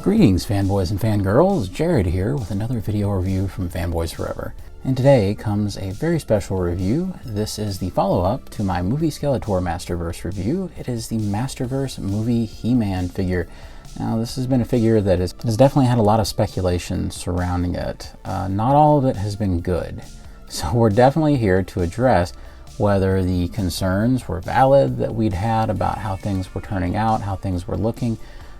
Greetings fanboys and fangirls, Jared here with another video review from Fanboys Forever. And today comes a very special review. This is the follow-up to my movie Skeletor Masterverse review. It is the Masterverse movie He-Man figure. Now this has been a figure that has definitely had a lot of speculation surrounding it. Not all of it has been good. So we're definitely here to address whether the concerns were valid that we'd had about how things were turning out, how things were looking.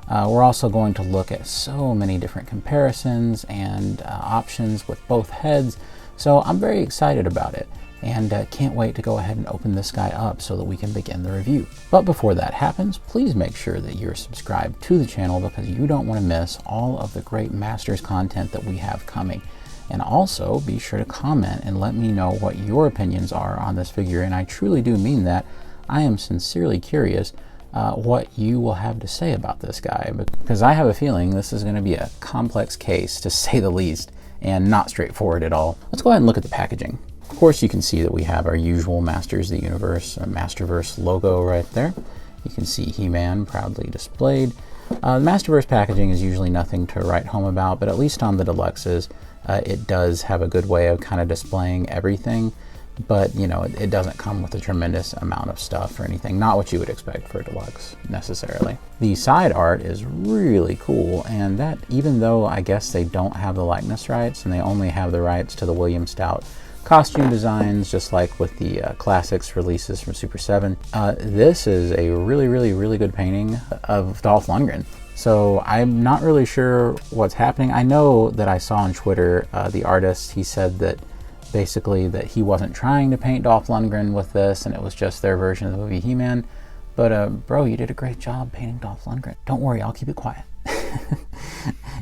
We're also going to look at so many different comparisons and options with both heads. So I'm very excited about it and can't wait to go ahead and open this guy up so that we can begin the review. But before that happens, please make sure that you're subscribed to the channel because you don't want to miss all of the great Masters content that we have coming. And also be sure to comment and let me know what your opinions are on this figure. And I truly do mean that. I am sincerely curious what you will have to say about this guy, because I have a feeling this is going to be a complex case to say the least and not straightforward at all. Let's go ahead and look at the packaging. Of course, you can see that we have our usual Masters of the Universe Masterverse logo right there. You can see He-Man proudly displayed. The Masterverse packaging is usually nothing to write home about, but at least on the deluxes it does have a good way of kind of displaying everything. But, you know, it doesn't come with a tremendous amount of stuff or anything. Not what you would expect for a deluxe, necessarily. The side art is really cool, and that, even though I guess they don't have the likeness rights, and they only have the rights to the William Stout costume designs, just like with the classics releases from Super 7, this is a really good painting of Dolph Lundgren. So I'm not really sure what's happening. I know that I saw on Twitter, the artist, he said that basically that he wasn't trying to paint Dolph Lundgren with this and it was just their version of the movie He-Man. But bro, you did a great job painting Dolph Lundgren. Don't worry, I'll keep it quiet.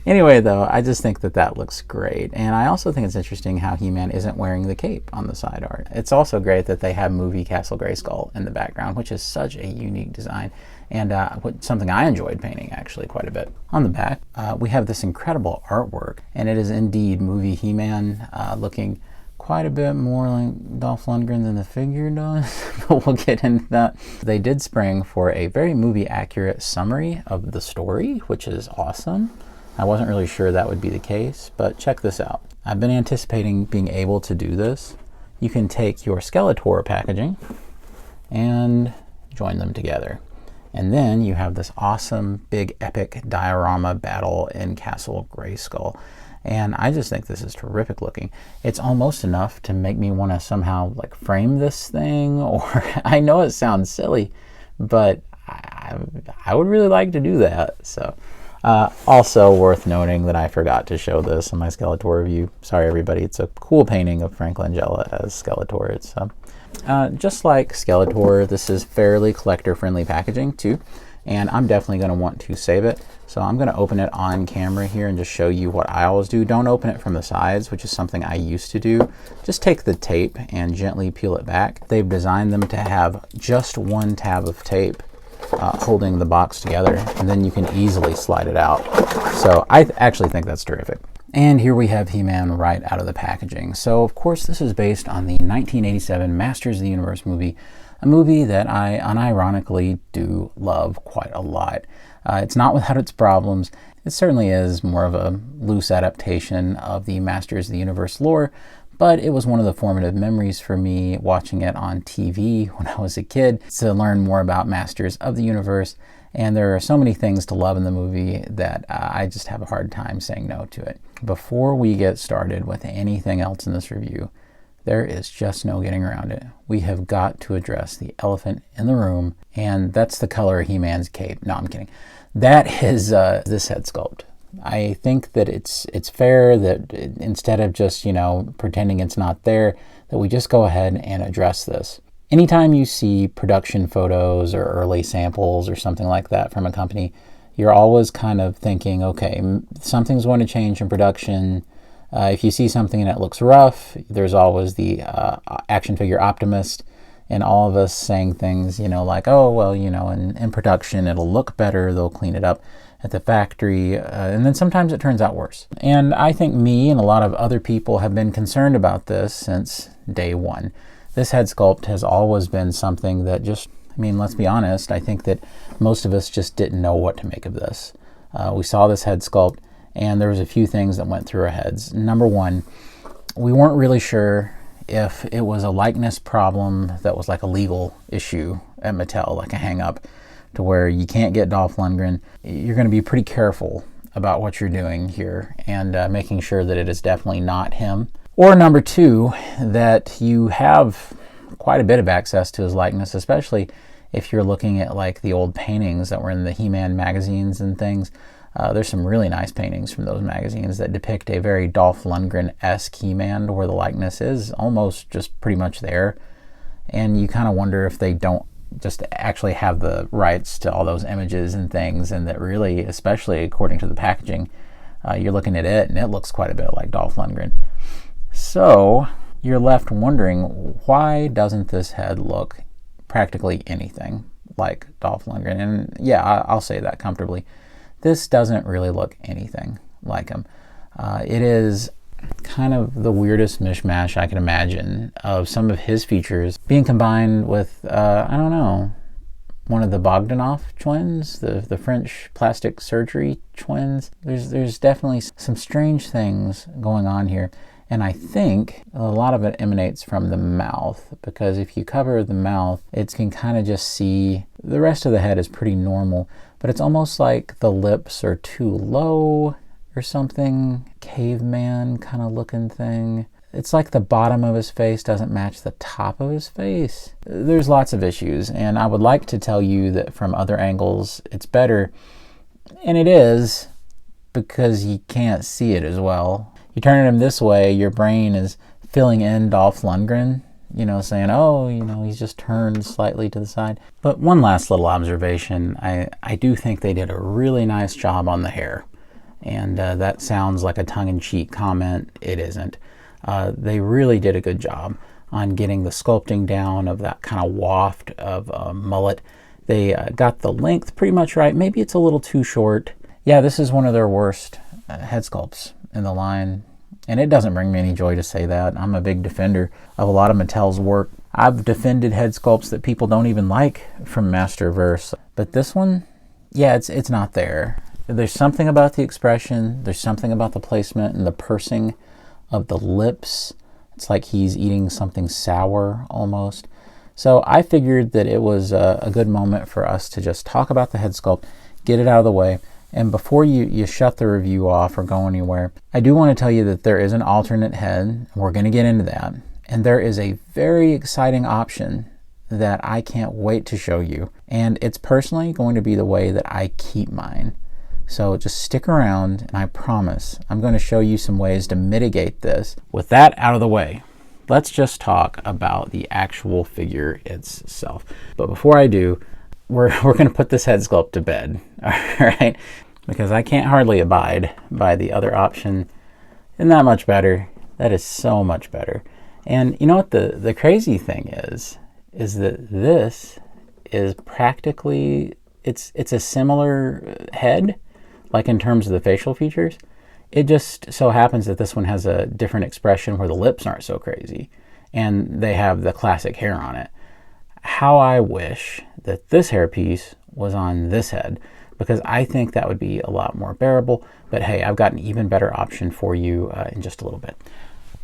Anyway though, I just think that that looks great. And I also think it's interesting how He-Man isn't wearing the cape on the side art. It's also great that they have movie Castle Grayskull in the background, which is such a unique design. And something I enjoyed painting actually quite a bit. On the back, we have this incredible artwork, and it is indeed movie He-Man looking quite a bit more like Dolph Lundgren than the figure does, but we'll get into that. They did spring for a very movie accurate summary of the story, which is awesome. I wasn't really sure that would be the case, but check this out. I've been anticipating being able to do this. You can take your Skeletor packaging and join them together. And then you have this awesome big epic diorama battle in Castle Grayskull. And I just think this is terrific looking. It's almost enough to make me want to somehow like frame this thing, or I know it sounds silly, but I would really like to do that. So also worth noting that I forgot to show this in my Skeletor review. Sorry everybody, it's a cool painting of Frank Langella as Skeletor. It's just like Skeletor, this is fairly collector friendly packaging too. And I'm definitely going to want to save it. So I'm going to open it on camera here and just show you what I always do. Don't open it from the sides, which is something I used to do. Just take the tape and gently peel it back. They've designed them to have just one tab of tape holding the box together, and then you can easily slide it out. So I actually think that's terrific. And here we have He-Man right out of the packaging. So of course this is based on the 1987 Masters of the Universe movie, a movie that I unironically do love quite a lot. It's not without its problems. It certainly is more of a loose adaptation of the Masters of the Universe lore, but it was one of the formative memories for me watching it on TV when I was a kid to learn more about Masters of the Universe. And there are so many things to love in the movie that I just have a hard time saying no to it. Before we get started with anything else in this review, there is just no getting around it. We have got to address the elephant in the room, and that's the color of He-Man's cape. No, I'm kidding. That is this head sculpt. I think that it's fair that instead of just, you know, pretending it's not there, that we just go ahead and address this. Anytime you see production photos or early samples or something like that from a company, you're always kind of thinking, okay, something's going to change in production. If you see something and it looks rough, there's always the action figure optimist and all of us saying things, you know, like, oh, well, you know, in production, it'll look better. They'll clean it up at the factory. And then sometimes it turns out worse. And I think me and a lot of other people have been concerned about this since day one. This head sculpt has always been something that just, I mean, let's be honest, I think that most of us just didn't know what to make of this. We saw this head sculpt, and there was a few things that went through our heads. Number one, we weren't really sure if it was a likeness problem that was like a legal issue at Mattel, like a hang-up, to where you can't get Dolph Lundgren. You're going to be pretty careful about what you're doing here and making sure that it is definitely not him. Or number two, that you have quite a bit of access to his likeness, especially if you're looking at like the old paintings that were in the He-Man magazines and things. There's some really nice paintings from those magazines that depict a very Dolph Lundgren-esque He-Man, where the likeness is almost just pretty much there. And you kind of wonder if they don't just actually have the rights to all those images and things, and that really, especially according to the packaging, you're looking at it and it looks quite a bit like Dolph Lundgren. So you're left wondering, why doesn't this head look practically anything like Dolph Lundgren? And yeah, I'll say that comfortably. This doesn't really look anything like him. It is kind of the weirdest mishmash I can imagine of some of his features being combined with, I don't know, one of the Bogdanov twins, the French plastic surgery twins. There's definitely some strange things going on here. And I think a lot of it emanates from the mouth, because if you cover the mouth, it can kind of just see, the rest of the head is pretty normal, but it's almost like the lips are too low or something, caveman kind of looking thing. It's like the bottom of his face doesn't match the top of his face. There's lots of issues, and I would like to tell you that from other angles it's better, and it is, because you can't see it as well. You turn him this way, your brain is filling in Dolph Lundgren, saying, oh, he's just turned slightly to the side. But one last little observation, I do think they did a really nice job on the hair. And that sounds like a tongue-in-cheek comment. It isn't. They really did a good job on getting the sculpting down of that kind of waft of mullet. They got the length pretty much right. Maybe it's a little too short. Yeah, this is one of their worst head sculpts in the line, and it doesn't bring me any joy to say that. I'm a big defender of a lot of Mattel's work. I've defended head sculpts that people don't even like from Masterverse, but this one, yeah, it's not there. There's something about the expression, there's something about the placement and the pursing of the lips. It's like he's eating something sour almost. So I figured that it was a good moment for us to just talk about the head sculpt, get it out of the way. And before you shut the review off or go anywhere, I do want to tell you that there is an alternate head. We're going to get into that. And there is a very exciting option that I can't wait to show you. And it's personally going to be the way that I keep mine. So just stick around, and I promise I'm going to show you some ways to mitigate this. With that out of the way, let's just talk about the actual figure itself. But before I do, we're going to put this head sculpt to bed, all right? Because I can't hardly abide by the other option. Isn't that much better? That is so much better. And you know what the crazy thing is that this is practically, it's a similar head, like in terms of the facial features. It just so happens that this one has a different expression where the lips aren't so crazy, and they have the classic hair on it. How I wish that this hairpiece was on this head, because I think that would be a lot more bearable. But hey, I've got an even better option for you in just a little bit.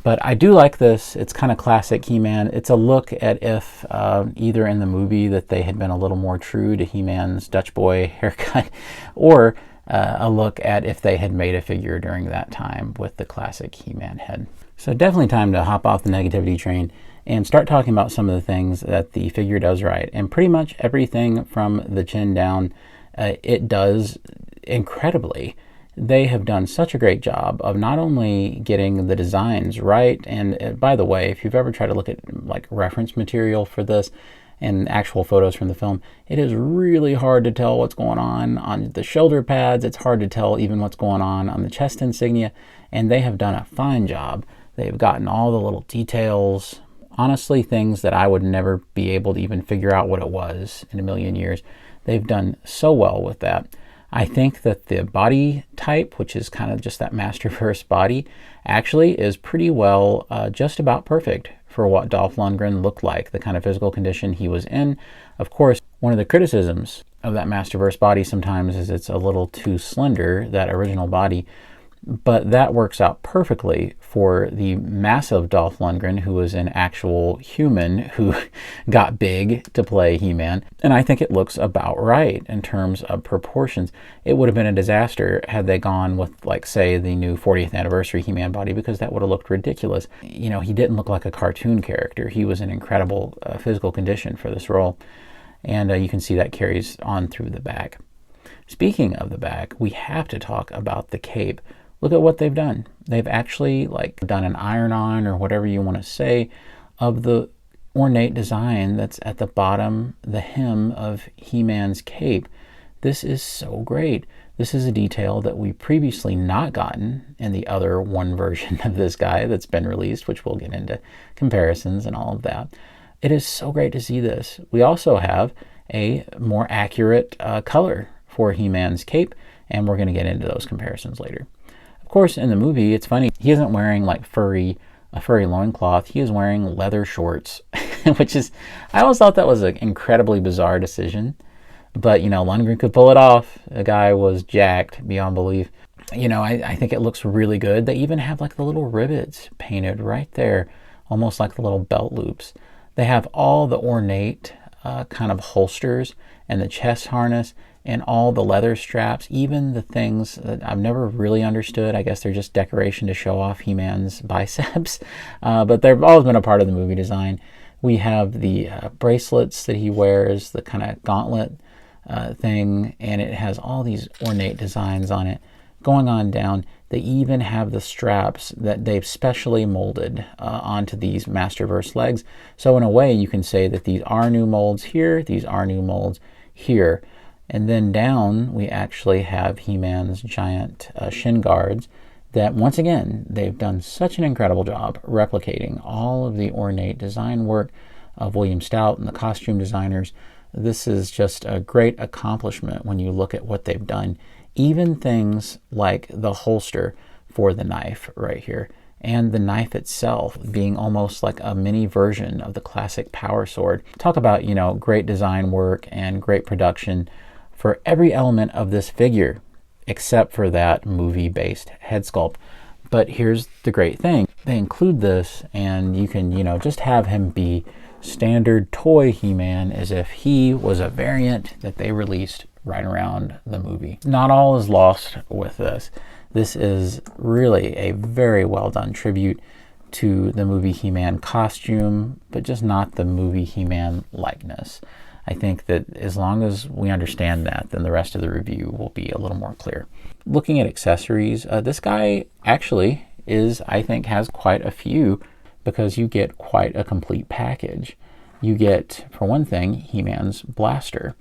But I do like this. It's kind of classic He-Man. It's a look at if either in the movie that they had been a little more true to He-Man's Dutch boy haircut, or a look at if they had made a figure during that time with the classic He-Man head. So definitely time to hop off the negativity train and start talking about some of the things that the figure does right. And pretty much everything from the chin down, it does incredibly. They have done such a great job of not only getting the designs right, and by the way, if you've ever tried to look at like reference material for this and actual photos from the film, it is really hard to tell what's going on the shoulder pads. It's hard to tell even what's going on the chest insignia, and they have done a fine job. They've gotten all the little details, honestly things that I would never be able to even figure out what it was in a million years. They've done so well with that. I think that the body type, which is kind of just that Masterverse body, actually is pretty well just about perfect for what Dolph Lundgren looked like, the kind of physical condition he was in. Of course, One of the criticisms of that Masterverse body sometimes is it's a little too slender, that original body, but that works out perfectly for the massive Dolph Lundgren, who was an actual human who got big to play He-Man. And I think it looks about right in terms of proportions. It would have been a disaster had they gone with, like, say, the new 40th anniversary He-Man body, because that would have looked ridiculous. You know, he didn't look like a cartoon character. He was in incredible physical condition for this role. And you can see that carries on through the back. Speaking of the back, we have to talk about the cape. Look at what they've done. They've actually done an iron-on, or whatever you want to say, of the ornate design that's at the bottom, the hem of He-Man's cape. This is so great. This is a detail that we previously not gotten in the other one version of this guy that's been released, which we'll get into comparisons and all of that. It is so great to see this. We also have a more accurate color for He-Man's cape, and we're going to get into those comparisons later. Of course, in the movie, it's funny, he isn't wearing a furry loincloth. He is wearing leather shorts, which is, I always thought that was an incredibly bizarre decision. But, you know, Lundgren could pull it off. The guy was jacked beyond belief. You know, I think it looks really good. They even have the little rivets painted right there, almost like the little belt loops. They have all the ornate kind of holsters and the chest harness and all the leather straps, even the things that I've never really understood. I guess they're just decoration to show off He-Man's biceps, but they've always been a part of the movie design. We have the bracelets that he wears, the kind of gauntlet thing, and it has all these ornate designs on it. Going on down, they even have the straps that they've specially molded onto these Masterverse legs. So in a way, you can say that these are new molds here, these are new molds here. And then down, we actually have He-Man's giant shin guards that, once again, they've done such an incredible job replicating all of the ornate design work of William Stout and the costume designers. This is just a great accomplishment when you look at what they've done. Even things like the holster for the knife right here, and the knife itself being almost like a mini version of the classic power sword. Talk about, you know, great design work and great production for every element of this figure, except for that movie-based head sculpt. But here's the great thing. They include this, and you can, you know, just have him be standard toy He-Man as if he was a variant that they released right around the movie. Not all is lost with this. This is really a very well done tribute to the movie He-Man costume, but just not the movie He-Man likeness. I think that as long as we understand that, then the rest of the review will be a little more clear. Looking at accessories, this guy actually I think has quite a few, because you get quite a complete package. You get, for one thing, He-Man's blaster.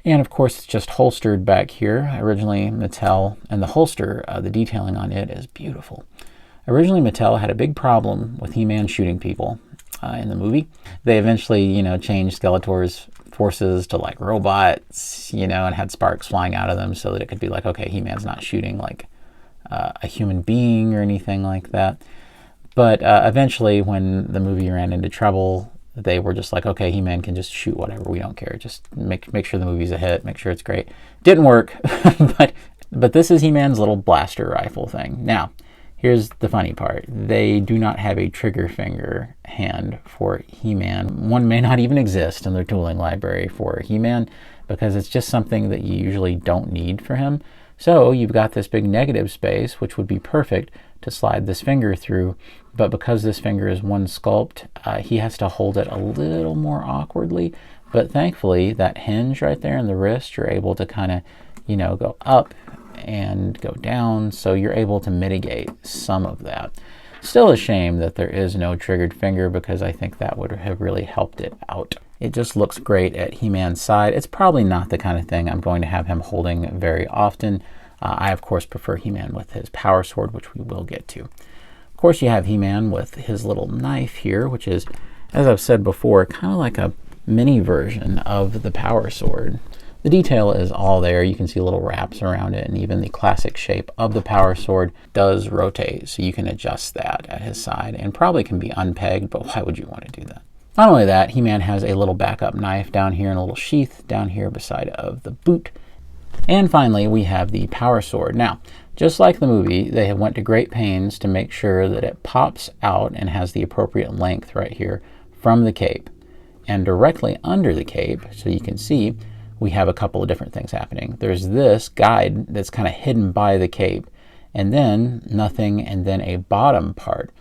And of course, it's just holstered back here. Originally Mattel, and the holster, the detailing on it is beautiful. Originally Mattel had a big problem with He-Man shooting people in the movie. They eventually, you know, changed Skeletor's forces to robots, you know, and had sparks flying out of them so that it could be okay, He-Man's not shooting a human being or anything like that. But eventually, when the movie ran into trouble, they were just okay, He-Man can just shoot whatever, we don't care. Just make sure the movie's a hit, make sure it's great. Didn't work, but this is He-Man's little blaster rifle thing. Now, here's the funny part. They do not have a trigger finger hand for He-Man. One may not even exist in their tooling library for He-Man, because it's just something that you usually don't need for him. So you've got this big negative space, which would be perfect to slide this finger through, but because this finger is one sculpt, he has to hold it a little more awkwardly. But thankfully, that hinge right there in the wrist, you're able to kind of, you know, go up and go down, so you're able to mitigate some of that. Still a shame that there is no triggered finger, because I think that would have really helped it out. It just looks great at He-Man's side. It's probably not the kind of thing I'm going to have him holding very often. I, of course, prefer He-Man with his power sword, which we will get to. Of course, you have He-Man with his little knife here, which is, as I've said before, kind of like a mini version of the power sword. The detail is all there. You can see little wraps around it, and even the classic shape of the power sword does rotate, so you can adjust that at his side, and probably can be unpegged, but why would you want to do that? Not only that, He-Man has a little backup knife down here and a little sheath down here beside of the boot. And finally, we have the power sword. Now, just like the movie, they have went to great pains to make sure that it pops out and has the appropriate length right here from the cape. And directly under the cape, so you can see, we have a couple of different things happening. There's this guide that's kind of hidden by the cape, and then nothing, and then a bottom part.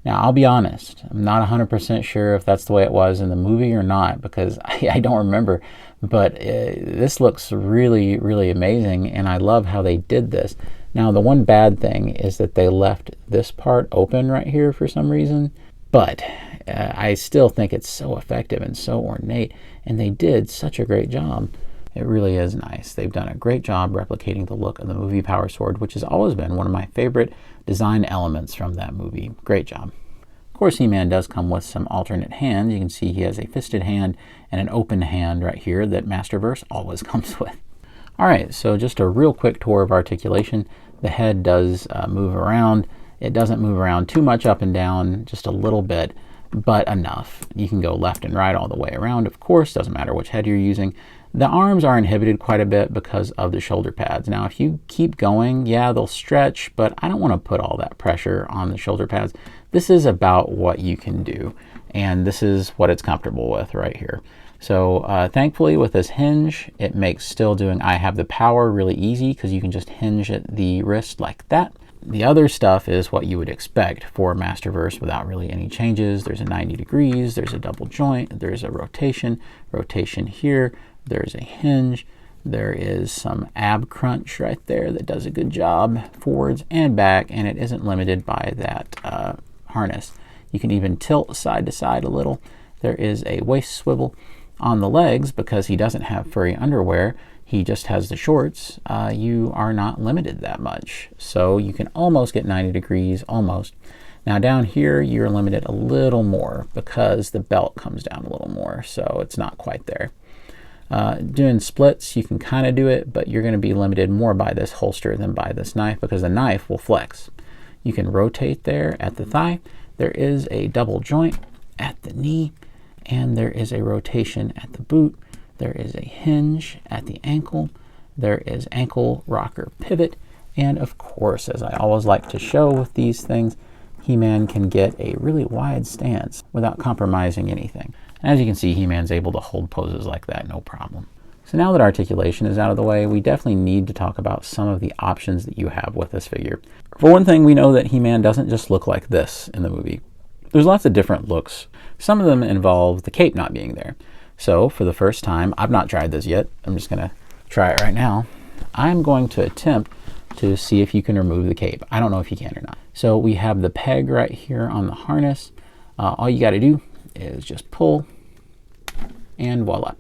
Now, I'll be honest, I'm not 100% sure if that's the way it was in the movie or not, because I don't remember, but this looks really, really amazing, and I love how they did this. Now, the one bad thing is that they left this part open right here for some reason, but I still think it's so effective and so ornate, and they did such a great job. It really is nice. They've done a great job replicating the look of the movie Power Sword, which has always been one of my favorite design elements from that movie. Great job. Of course, He-Man does come with some alternate hands. You can see he has a fisted hand and an open hand right here that Masterverse always comes with. All right, so just a real quick tour of articulation. The head does move around. It doesn't move around too much up and down, just a little bit, but enough. You can go left and right all the way around, of course, doesn't matter which head you're using. The arms are inhibited quite a bit because of the shoulder pads. Now, if you keep going, yeah, they'll stretch, but I don't want to put all that pressure on the shoulder pads. This is about what you can do, and this is what it's comfortable with right here. So thankfully, with this hinge, it makes still doing I Have the Power really easy because you can just hinge at the wrist like that. The other stuff is what you would expect for Masterverse without really any changes. There's a 90 degrees, there's a double joint, there's a rotation here, there's a hinge, there is some ab crunch right there that does a good job forwards and back, and it isn't limited by that harness. You can even tilt side to side a little. There is a waist swivel on the legs because he doesn't have furry underwear. He just has the shorts. You are not limited that much. So you can almost get 90 degrees, almost. Now down here, you're limited a little more because the belt comes down a little more, so it's not quite there. Doing splits, you can kind of do it, but you're going to be limited more by this holster than by this knife because the knife will flex. You can rotate there at the thigh. There is a double joint at the knee, and there is a rotation at the boot. There is a hinge at the ankle. There is ankle rocker pivot. And of course, as I always like to show with these things, He-Man can get a really wide stance without compromising anything. As you can see, He-Man's able to hold poses like that, no problem. So now that articulation is out of the way, we definitely need to talk about some of the options that you have with this figure. For one thing, we know that He-Man doesn't just look like this in the movie. There's lots of different looks. Some of them involve the cape not being there. So for the first time, I've not tried this yet. I'm just going to try it right now. I'm going to attempt to see if you can remove the cape. I don't know if you can or not. So we have the peg right here on the harness. All you got to do is just pull, and voila.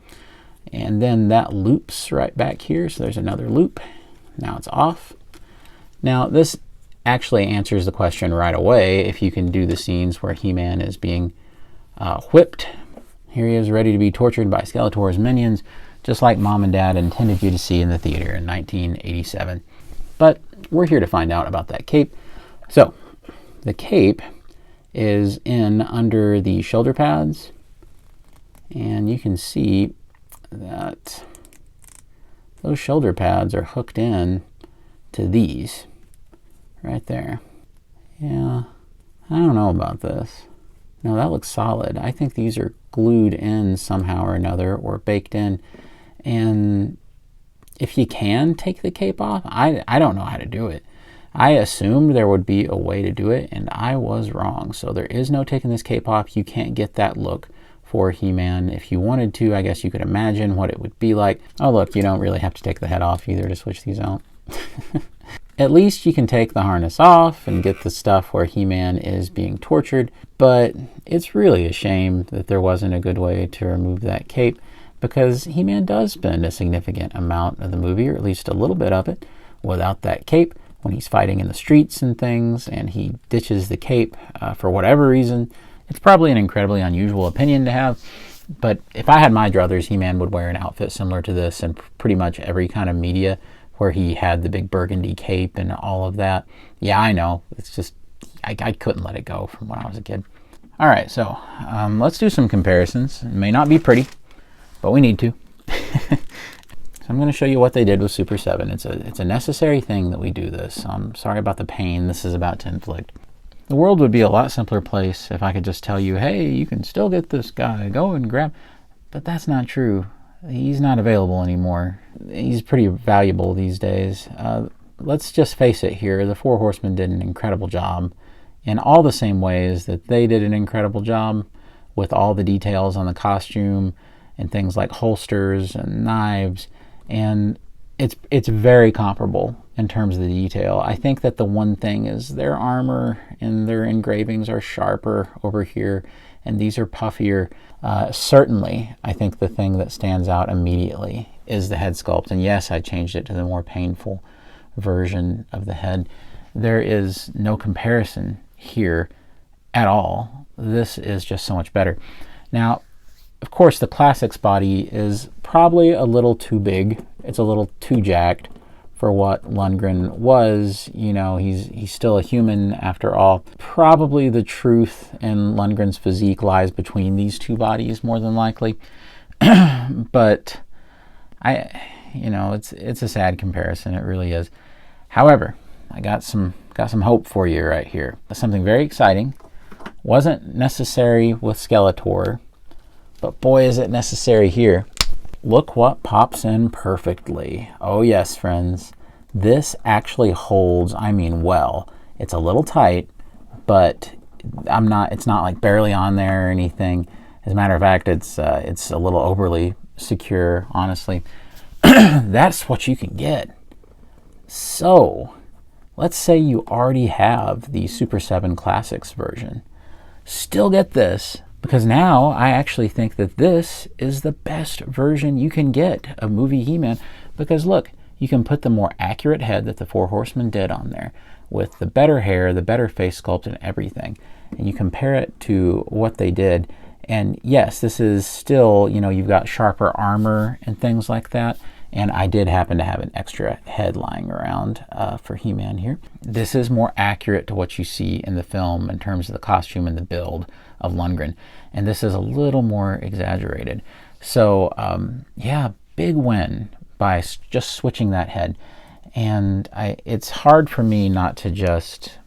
And then that loops right back here. So there's another loop. Now it's off. Now this actually answers the question right away if you can do the scenes where He-Man is being whipped. Here he is ready to be tortured by Skeletor's minions, just like Mom and Dad intended you to see in the theater in 1987. But we're here to find out about that cape. So the cape is in under the shoulder pads, and you can see that those shoulder pads are hooked in to these right there. Yeah, I don't know about this. No, that looks solid. I think these are glued in somehow or another or baked in. And if you can take the cape off, I don't know how to do it. I assumed there would be a way to do it, and I was wrong. So there is no taking this cape off. You can't get that look for He-Man. If you wanted to, I guess you could imagine what it would be like. Oh, look, you don't really have to take the head off either to switch these out. At least you can take the harness off and get the stuff where He-Man is being tortured, but it's really a shame that there wasn't a good way to remove that cape, because He-Man does spend a significant amount of the movie, or at least a little bit of it, without that cape when he's fighting in the streets and things, and he ditches the cape for whatever reason. It's probably an incredibly unusual opinion to have, but if I had my druthers, He-Man would wear an outfit similar to this in pretty much every kind of media where he had the big burgundy cape and all of that. Yeah, I know. It's just, I couldn't let it go from when I was a kid. All right, so let's do some comparisons. It may not be pretty, but we need to. So I'm going to show you what they did with Super 7. It's a necessary thing that we do this. I'm sorry about the pain this is about to inflict. The world would be a lot simpler place if I could just tell you, hey, you can still get this guy, go and grab. But that's not true. He's not available anymore. He's pretty valuable these days. Let's just face it here. The Four Horsemen did an incredible job in all the same ways that they did an incredible job with all the details on the costume and things like holsters and knives. And it's very comparable in terms of the detail. I think that the one thing is their armor and their engravings are sharper over here, and these are puffier. Certainly, I think the thing that stands out immediately is the head sculpt. And yes, I changed it to the more painful version of the head. There is no comparison here at all. This is just so much better. Now, of course, the Classics body is probably a little too big. It's a little too jacked for what Lundgren was. You know, he's still a human after all. Probably the truth in Lundgren's physique lies between these two bodies more than likely. But it's a sad comparison. It really is. However, I got some hope for you right here. Something very exciting. Wasn't necessary with Skeletor, but boy is it necessary here. Look what pops in perfectly. Oh yes, friends. This actually holds, I mean well. It's a little tight, but it's not like barely on there or anything. As a matter of fact, it's a little overly secure, honestly. That's what you can get. So, let's say you already have the Super 7 Classics version. Still get this, because now I actually think that this is the best version you can get of movie He-Man. Because look, you can put the more accurate head that the Four Horsemen did on there, with the better hair, the better face sculpt, and everything. And you compare it to what they did. And yes, this is still, you've got sharper armor and things like that. And I did happen to have an extra head lying around for He-Man here. This is more accurate to what you see in the film in terms of the costume and the build of Lundgren. And this is a little more exaggerated. So, yeah, big win by just switching that head. And it's hard for me not to just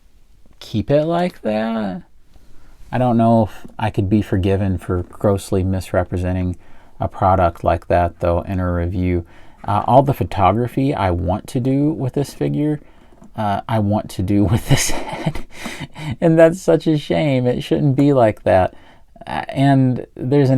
keep it like that. I don't know if I could be forgiven for grossly misrepresenting a product like that, though, in a review. All the photography I want to do with this figure, I want to do with this head. And that's such a shame. It shouldn't be like that. And there's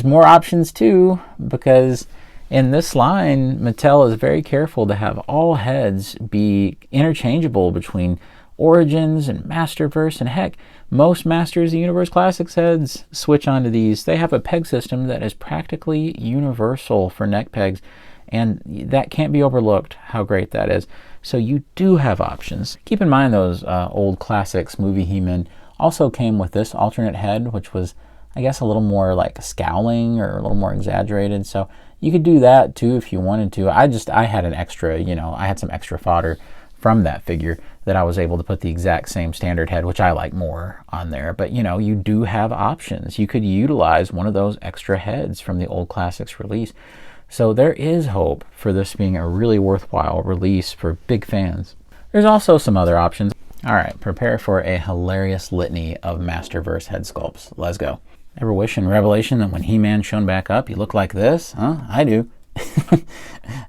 more options too, because in this line, Mattel is very careful to have all heads be interchangeable between Origins and Masterverse, and heck, most Masters of the Universe Classics heads switch onto these. They have a peg system that is practically universal for neck pegs, and that can't be overlooked how great that is. So you do have options. Keep in mind those old Classics movie He-Man also came with this alternate head, which was, I guess, a little more like scowling or a little more exaggerated. So you could do that too if you wanted to. I had an extra, I had some extra fodder from that figure that I was able to put the exact same standard head, which I like more, on there. But you do have options. You could utilize one of those extra heads from the old Classics release. So there is hope for this being a really worthwhile release for big fans. There's also some other options. All right, prepare for a hilarious litany of Masterverse head sculpts. Let's go. Ever wish in Revelation that when He-Man shone back up, he looked like this? Huh? I do. I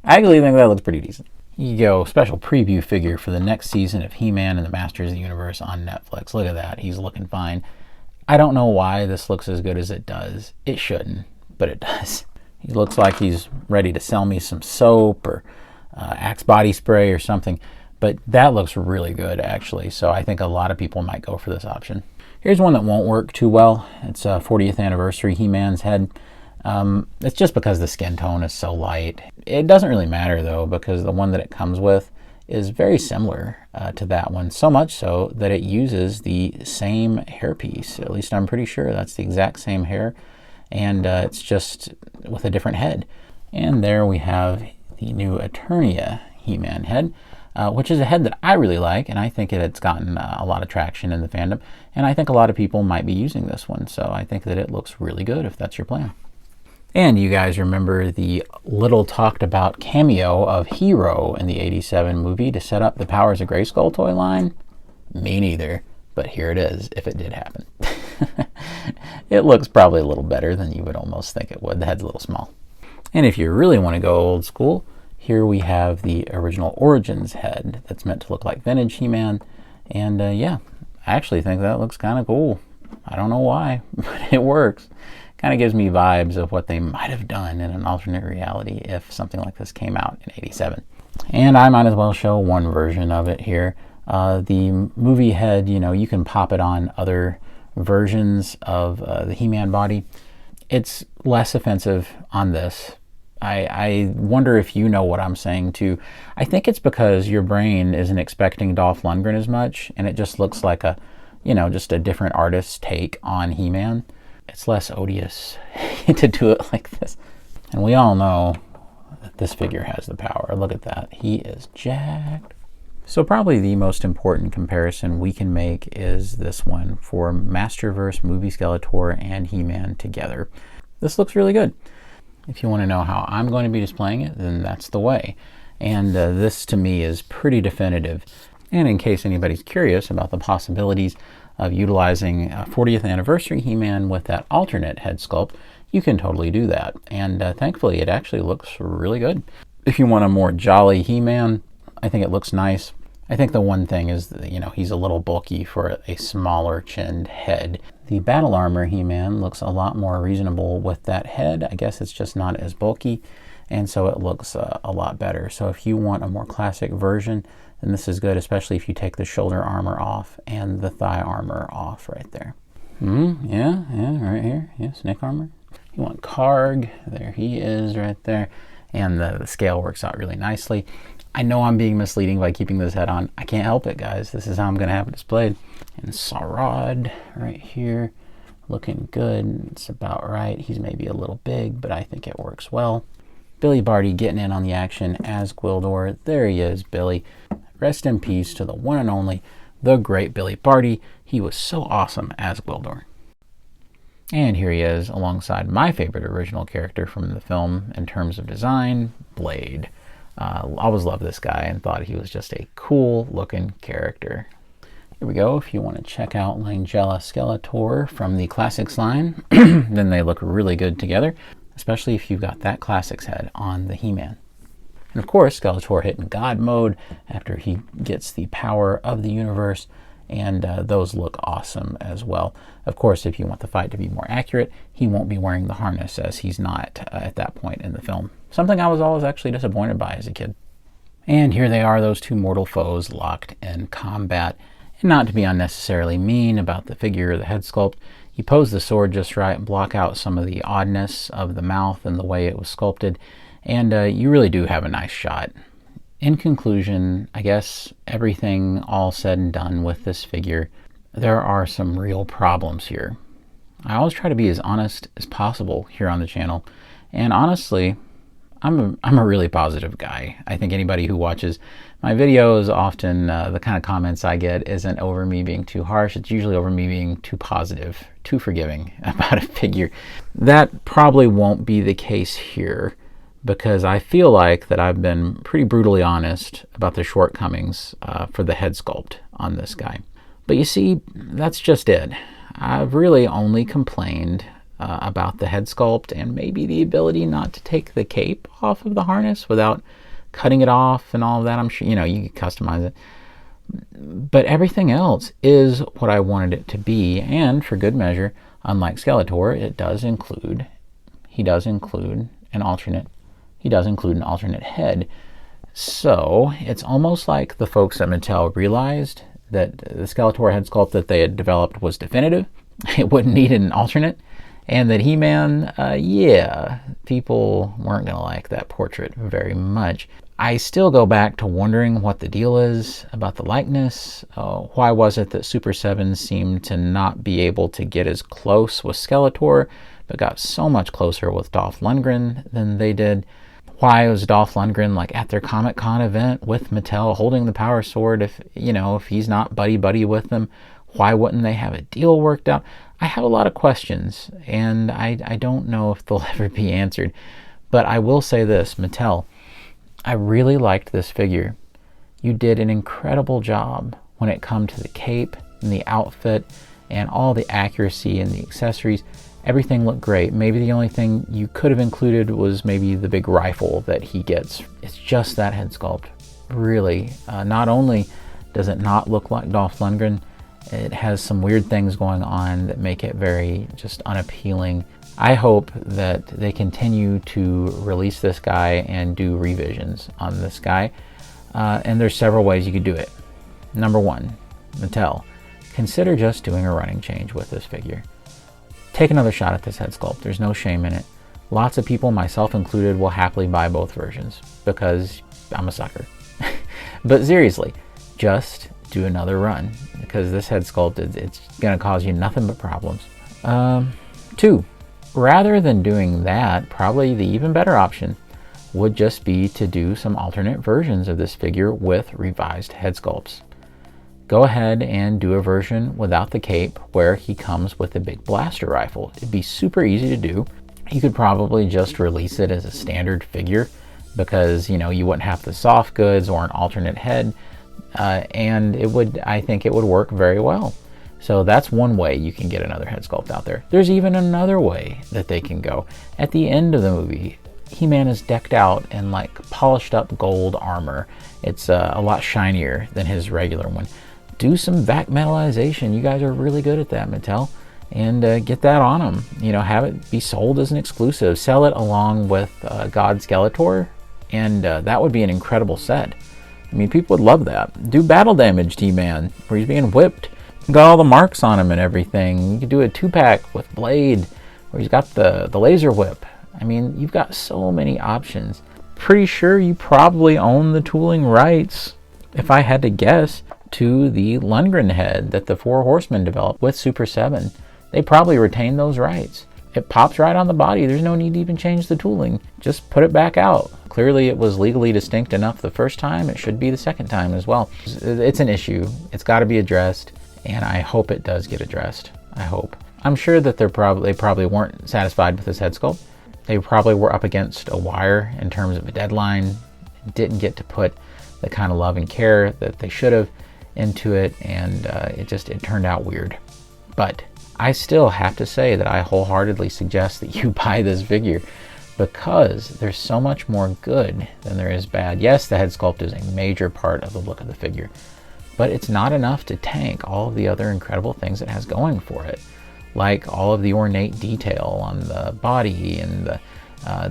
actually think that looks pretty decent. Here you go, special preview figure for the next season of He-Man and the Masters of the Universe on Netflix. Look at that, he's looking fine. I don't know why this looks as good as it does. It shouldn't, but it does. He looks like he's ready to sell me some soap or Axe body spray or something, but that looks really good actually, so I think a lot of people might go for this option. Here's one that won't work too well. It's a 40th anniversary He-Man's head. It's just because the skin tone is so light. It doesn't really matter though, because the one that it comes with is very similar to that one, so much so that it uses the same hairpiece. At least I'm pretty sure that's the exact same hair, and it's just with a different head. And there we have the new Eternia He-Man head. which is a head that I really like, and I think it's gotten a lot of traction in the fandom, and I think a lot of people might be using this one, so I think that it looks really good if that's your plan. And you guys remember the little talked about cameo of Hero in the '87 movie to set up the Powers of Grayskull toy line? Me neither, but here it is if it did happen. It looks probably a little better than you would almost think it would. The head's a little small. And if you really want to go old school, here we have the original Origins head that's meant to look like vintage He-Man. And yeah, I actually think that looks kind of cool. I don't know why, but it works. Kind of gives me vibes of what they might have done in an alternate reality if something like this came out in '87. And I might as well show one version of it here. The movie head, you know, you can pop it on other versions of the He-Man body. It's less offensive on this. I wonder if you know what I'm saying too. I think it's because your brain isn't expecting Dolph Lundgren as much, and it just looks like a, you know, just a different artist's take on He-Man. It's less odious to do it like this. And we all know that this figure has the power. Look at that. He is jacked. So probably the most important comparison we can make is this one for Masterverse Movie Skeletor and He-Man together. This looks really good. If you want to know how I'm going to be displaying it, then that's the way. And this to me is pretty definitive. And in case anybody's curious about the possibilities of utilizing a 40th anniversary He-Man with that alternate head sculpt, you can totally do that. And thankfully it actually looks really good. If you want a more jolly He-Man, I think it looks nice. I think the one thing is that, you know, he's a little bulky for a smaller chinned head. The Battle Armor He-Man looks a lot more reasonable with that head. I guess it's just not as bulky, and so it looks a lot better. So if you want a more classic version, then this is good, especially if you take the shoulder armor off and the thigh armor off right there. Yeah, right here. Yeah, snake armor. You want Karg. There he is right there. And the scale works out really nicely. I know I'm being misleading by keeping this head on. I can't help it, guys. This is how I'm going to have it displayed. And Sarad right here, looking good. It's about right. He's maybe a little big, but I think it works well. Billy Barty getting in on the action as Gwildor. There he is, Billy. Rest in peace to the one and only, the great Billy Barty. He was so awesome as Gwildor. And here he is alongside my favorite original character from the film in terms of design, Blade. Always loved this guy and thought he was just a cool looking character. Here we go. If you want to check out Langella Skeletor from the Classics line, then they look really good together, especially if you've got that Classics head on the He-Man. And of course, Skeletor hitting God mode after he gets the power of the universe, and those look awesome as well. Of course, if you want the fight to be more accurate, he won't be wearing the harness, as he's not at that point in the film. Something I was always actually disappointed by as a kid. And here they are, those two mortal foes locked in combat. And not to be unnecessarily mean about the figure or the head sculpt, you pose the sword just right and block out some of the oddness of the mouth and the way it was sculpted, and you really do have a nice shot. In conclusion, I guess everything all said and done with this figure, there are some real problems here. I always try to be as honest as possible here on the channel, and honestly, I'm a really positive guy. I think anybody who watches my videos, often the kind of comments I get isn't over me being too harsh. It's usually over me being too positive, too forgiving about a figure. That probably won't be the case here, because I feel like that I've been pretty brutally honest about the shortcomings for the head sculpt on this guy. But you see, that's just it. I've really only complained about the head sculpt and maybe the ability not to take the cape off of the harness without cutting it off and all of that. I'm sure, you know, you can customize it. But everything else is what I wanted it to be, and for good measure, unlike Skeletor, he does include an alternate head. So it's almost like the folks at Mattel realized that the Skeletor head sculpt that they had developed was definitive. It wouldn't need an alternate. And that He-Man, yeah, people weren't going to like that portrait very much. I still go back to wondering what the deal is about the likeness. Why was it that Super 7 seemed to not be able to get as close with Skeletor, but got so much closer with Dolph Lundgren than they did? Why was Dolph Lundgren like at their Comic-Con event with Mattel holding the power sword? If, you know, if he's not buddy-buddy with them, why wouldn't they have a deal worked out? I have a lot of questions, and I don't know if they'll ever be answered. But I will say this, Mattel, I really liked this figure. You did an incredible job when it come to the cape and the outfit and all the accuracy and the accessories. Everything looked great. Maybe the only thing you could have included was maybe the big rifle that he gets. It's just that head sculpt. Really, not only does it not look like Dolph Lundgren, it has some weird things going on that make it very just unappealing. I hope that they continue to release this guy and do revisions on this guy. And there's several ways you could do it. Number one, Mattel, consider just doing a running change with this figure. Take another shot at this head sculpt. There's no shame in it. Lots of people, myself included, will happily buy both versions because I'm a sucker. But seriously, just do another run, because this head sculpt, it's going to cause you nothing but problems. 2, rather than doing that, probably the even better option would just be to do some alternate versions of this figure with revised head sculpts. Go ahead and do a version without the cape where he comes with a big blaster rifle. It'd be super easy to do. You could probably just release it as a standard figure because, you know, you wouldn't have the soft goods or an alternate head, and it would, I think it would work very well. So that's one way you can get another head sculpt out there. There's even another way that they can go. At the end of the movie, He-Man is decked out in like polished up gold armor. It's a lot shinier than his regular one. Do some vac metallization. You guys are really good at that, Mattel, and get that on them. You know, have it be sold as an exclusive. Sell it along with God Skeletor, and that would be an incredible set. I mean, people would love that. Do battle damage He-Man, where he's being whipped. Got all the marks on him and everything. You could do a 2-pack with Blade, where he's got the laser whip. I mean, you've got so many options. Pretty sure you probably own the tooling rights, if I had to guess, to the Lundgren head that the Four Horsemen developed with Super 7. They probably retained those rights. It pops right on the body. There's no need to even change the tooling. Just put it back out. Clearly it was legally distinct enough the first time. It should be the second time as well. It's an issue. It's got to be addressed, and I hope it does get addressed. I hope. I'm sure that they probably weren't satisfied with this head sculpt. They probably were up against a wire in terms of a deadline. Didn't get to put the kind of love and care that they should have into it, and it turned out weird. But I still have to say that I wholeheartedly suggest that you buy this figure, because there's so much more good than there is bad. Yes, the head sculpt is a major part of the look of the figure, but it's not enough to tank all of the other incredible things it has going for it, like all of the ornate detail on the body and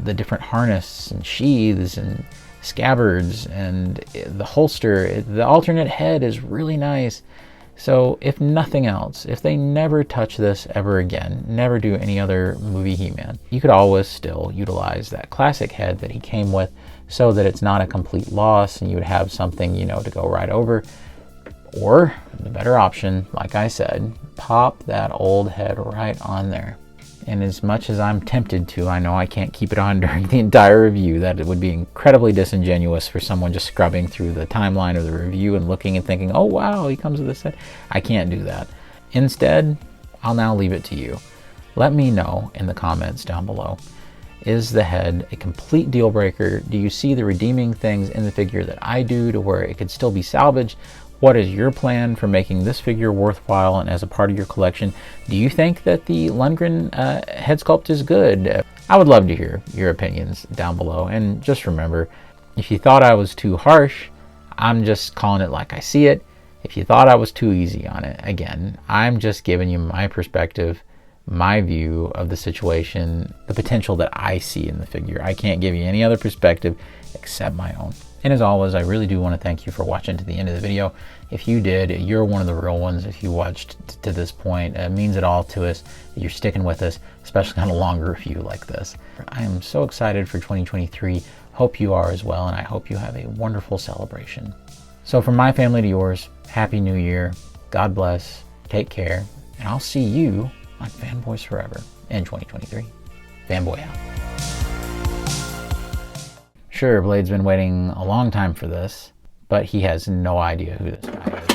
the different harness and sheaths and scabbards and the holster. The alternate head is really nice. So if nothing else, if they never touch this ever again, never do any other movie He-Man, you could always still utilize that classic head that he came with, so that it's not a complete loss and you would have something, you know, to go right over. Or the better option, like I said, pop that old head right on there. And as much as I'm tempted to, I know I can't keep it on during the entire review. That it would be incredibly disingenuous for someone just scrubbing through the timeline of the review and looking and thinking, oh wow, he comes with this set. I can't do that. Instead, I'll now leave it to you. Let me know in the comments down below. Is the head a complete deal breaker? Do you see the redeeming things in the figure that I do to where it could still be salvaged? What is your plan for making this figure worthwhile and as a part of your collection? Do you think that the Lundgren head sculpt is good? I would love to hear your opinions down below. And just remember, if you thought I was too harsh, I'm just calling it like I see it. If you thought I was too easy on it, again, I'm just giving you my perspective, my view of the situation, the potential that I see in the figure. I can't give you any other perspective except my own. And as always, I really do want to thank you for watching to the end of the video. If you did, you're one of the real ones. If you watched to this point, it means it all to us that you're sticking with us, especially on a longer review like this. I am so excited for 2023. Hope you are as well, and I hope you have a wonderful celebration. So from my family to yours, Happy New Year. God bless. Take care. And I'll see you on Fanboys Forever in 2023. Fanboy out. sure Blade's been waiting a long time for this, but he has no idea who this guy is.